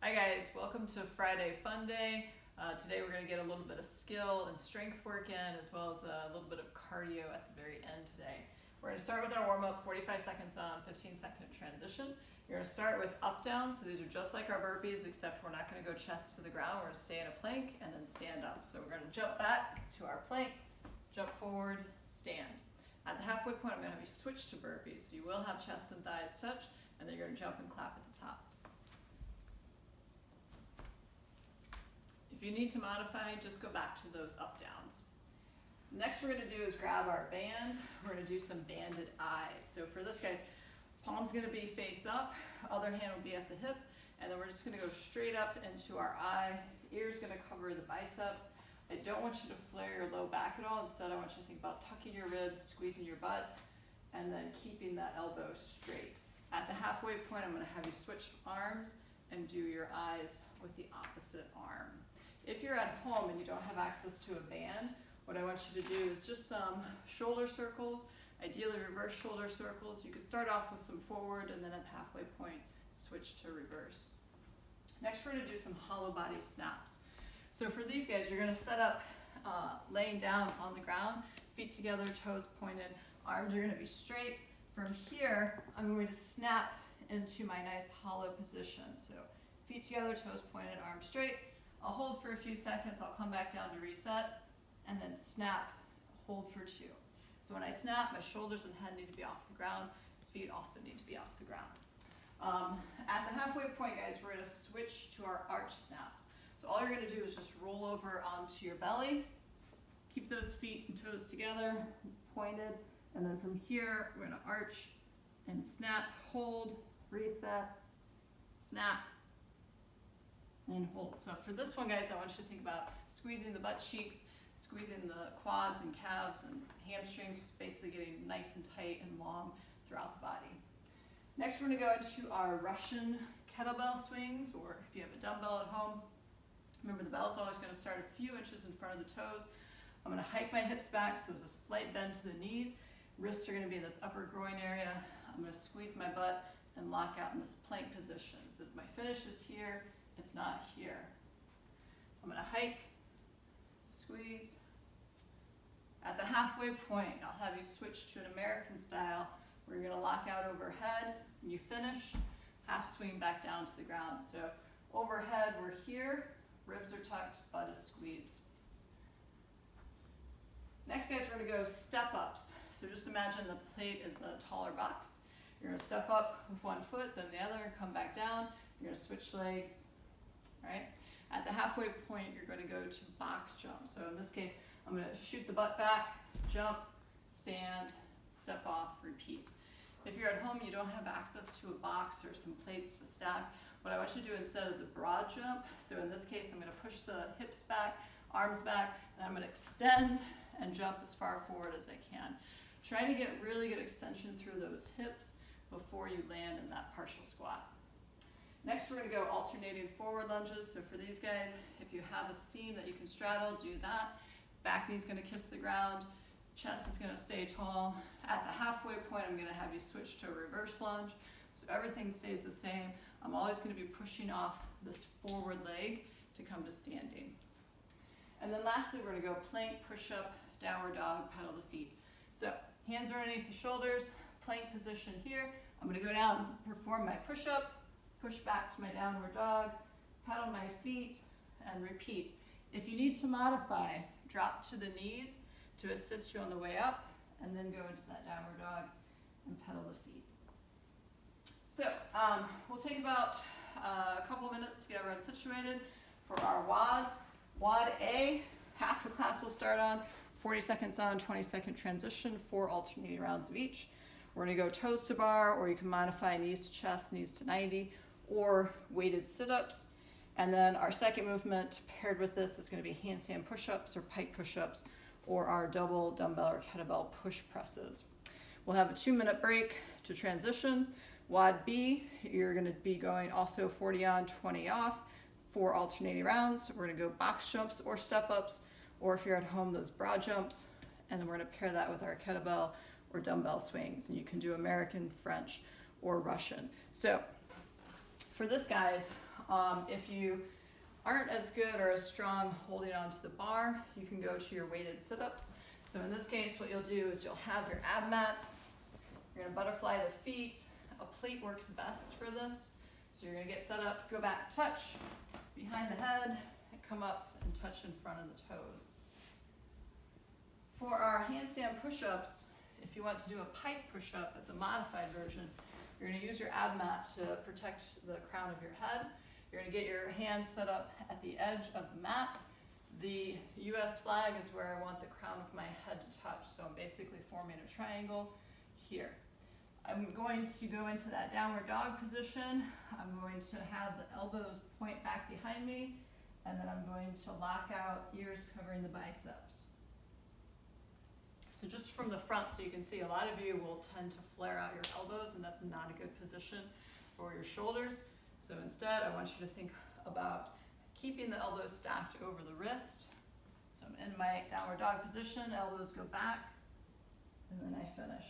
Hi guys, welcome to Friday Fun Day. Today we're going to get a little bit of skill and strength work in, as well as a little bit of cardio at the very end today. We're going to start with our warm-up, 45 seconds on, 15-second transition. You're going to start with up-down, so these are just like our burpees, except we're not going to go chest to the ground. We're going to stay in a plank and then stand up. So we're going to jump back to our plank, jump forward, stand. At the halfway point, I'm going to have you switch to burpees. So you will have chest and thighs touch, and then you're going to jump and clap at the top. If you need to modify, just go back to those up downs. Next we're going to do is grab our band. We're going to do some banded eyes. So for this, guys, palm's going to be face up, other hand will be at the hip, and then we're just going to go straight up into our eye. Ear's going to cover the biceps. I don't want you to flare your low back at all. Instead, I want you to think about tucking your ribs, squeezing your butt, and then keeping that elbow straight. At the halfway point, I'm going to have you switch arms and do your eyes with the opposite arm. If you're at home and you don't have access to a band, what I want you to do is just some shoulder circles, ideally reverse shoulder circles. You can start off with some forward and then at the halfway point, switch to reverse. Next, we're going to do some hollow body snaps. So for these guys, you're going to set up laying down on the ground, feet together, toes pointed, arms are going to be straight. From here, I'm going to snap into my nice hollow position. So feet together, toes pointed, arms straight. I'll hold for a few seconds, I'll come back down to reset, and then snap, hold for 2. So when I snap, my shoulders and head need to be off the ground, feet also need to be off the ground. At the halfway point, guys, we're going to switch to our arch snaps. So all you're going to do is just roll over onto your belly, keep those feet and toes together, pointed, and then from here, we're going to arch and snap, hold, reset, snap, and hold. So for this one, guys, I want you to think about squeezing the butt cheeks, squeezing the quads and calves and hamstrings, just basically getting nice and tight and long throughout the body. Next, we're going to go into our Russian kettlebell swings, or if you have a dumbbell at home, remember the bell's always going to start a few inches in front of the toes. I'm going to hike my hips back so there's a slight bend to the knees. Wrists are going to be in this upper groin area. I'm going to squeeze my butt and lock out in this plank position. So if my finish is here, it's not here. I'm going to hike, squeeze. At the halfway point, I'll have you switch to an American style where you're going to lock out overhead. When you finish, half swing back down to the ground. So overhead, we're here, ribs are tucked, butt is squeezed. Next, guys, we're going to go step ups. So just imagine the plate is a taller box. You're going to step up with one foot, then the other, come back down. You're going to switch legs. Right? At the halfway point, you're going to go to box jump. So in this case, I'm going to shoot the butt back, jump, stand, step off, repeat. If you're at home and you don't have access to a box or some plates to stack, what I want you to do instead is a broad jump. So in this case, I'm going to push the hips back, arms back, and I'm going to extend and jump as far forward as I can. Try to get really good extension through those hips before you land in that partial squat. Next, we're going to go alternating forward lunges. So for these guys, if you have a seam that you can straddle, do that. Back knee's going to kiss the ground. Chest is going to stay tall. At the halfway point, I'm going to have you switch to a reverse lunge. So everything stays the same. I'm always going to be pushing off this forward leg to come to standing. And then lastly, we're going to go plank, push-up, downward dog, pedal the feet. So hands are underneath the shoulders, plank position here. I'm going to go down and perform my push-up. Push back to my downward dog, pedal my feet, and repeat. If you need to modify, drop to the knees to assist you on the way up, and then go into that downward dog and pedal the feet. So we'll take about a couple of minutes to get everyone situated for our WODs. WOD A, half the class will start on, 40 seconds on, 20-second transition, 4 alternating rounds of each. We're going to go toes to bar, or you can modify knees to chest, knees to 90, or weighted sit-ups. And then our second movement paired with this is going to be handstand push-ups or pike push-ups, or our double dumbbell or kettlebell push presses. We'll have a 2-minute break to transition. WOD B, you're going to be going also 40 on, 20 off, 4 alternating rounds. We're going to go box jumps or step-ups, or if you're at home, those broad jumps. And then we're going to pair that with our kettlebell or dumbbell swings. And you can do American, French, or Russian. So for this, guys, If you aren't as good or as strong holding onto the bar, you can go to your weighted sit-ups. So in this case, what you'll do is you'll have your ab mat. You're gonna butterfly the feet. A plate works best for this. So you're gonna get set up, go back, touch behind the head, and come up and touch in front of the toes. For our handstand push-ups, if you want to do a pike push-up as a modified version, you're gonna use your ab mat to protect the crown of your head. You're gonna get your hands set up at the edge of the mat. The US flag is where I want the crown of my head to touch. So I'm basically forming a triangle here. I'm going to go into that downward dog position. I'm going to have the elbows point back behind me, and then I'm going to lock out, ears covering the biceps. So just from the front, so you can see, a lot of you will tend to flare out your elbows, and that's not a good position for your shoulders. So instead, I want you to think about keeping the elbows stacked over the wrist. So I'm in my downward dog position, elbows go back, and then I finish.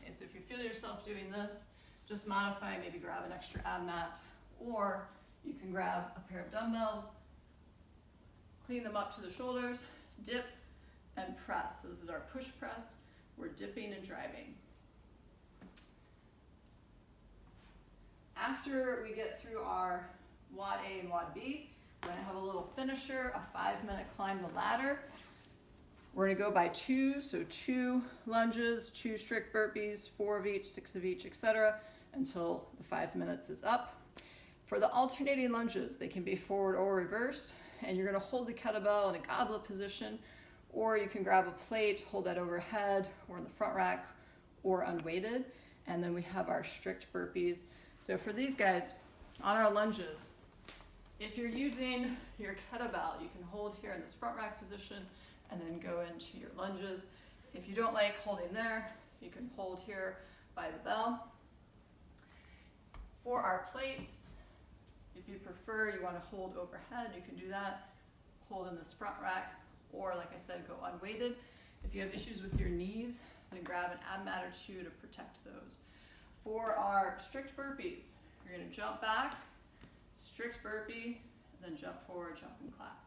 Okay, so if you feel yourself doing this, just modify, maybe grab an extra ab mat, or you can grab a pair of dumbbells, clean them up to the shoulders, dip, and press. So this is our push press. We're dipping and driving. After we get through our WOD A and WOD B, we're gonna have a little finisher, a 5-minute climb the ladder. We're gonna go by 2, so 2 lunges, 2 strict burpees, 4 of each, 6 of each, etc., until the 5 minutes is up. For the alternating lunges, they can be forward or reverse, and you're gonna hold the kettlebell in a goblet position, or you can grab a plate, hold that overhead, or in the front rack, or unweighted. And then we have our strict burpees. So for these guys, on our lunges, if you're using your kettlebell, you can hold here in this front rack position and then go into your lunges. If you don't like holding there, you can hold here by the bell. For our plates, if you prefer, you want to hold overhead, you can do that. Hold in this front rack, or like I said, go unweighted. If you have issues with your knees, then grab an ab mat or 2 to protect those. For our strict burpees, you're going to jump back, strict burpee, and then jump forward, jump and clap.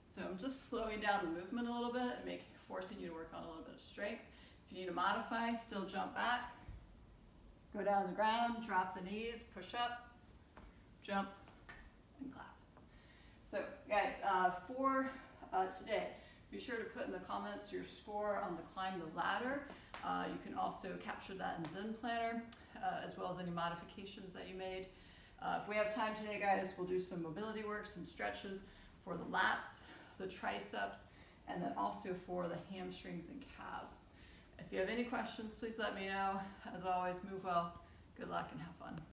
So I'm just slowing down the movement a little bit and forcing you to work on a little bit of strength. If you need to modify, still jump back, go down to the ground, drop the knees, push up, jump, and clap. So guys, for today, be sure to put in the comments your score on the climb the ladder. You can also capture that in Zen Planner, as well as any modifications that you made. If we have time today, guys, we'll do some mobility work, some stretches for the lats, the triceps, and then also for the hamstrings and calves. If you have any questions, please let me know. As always, move well, good luck, and have fun.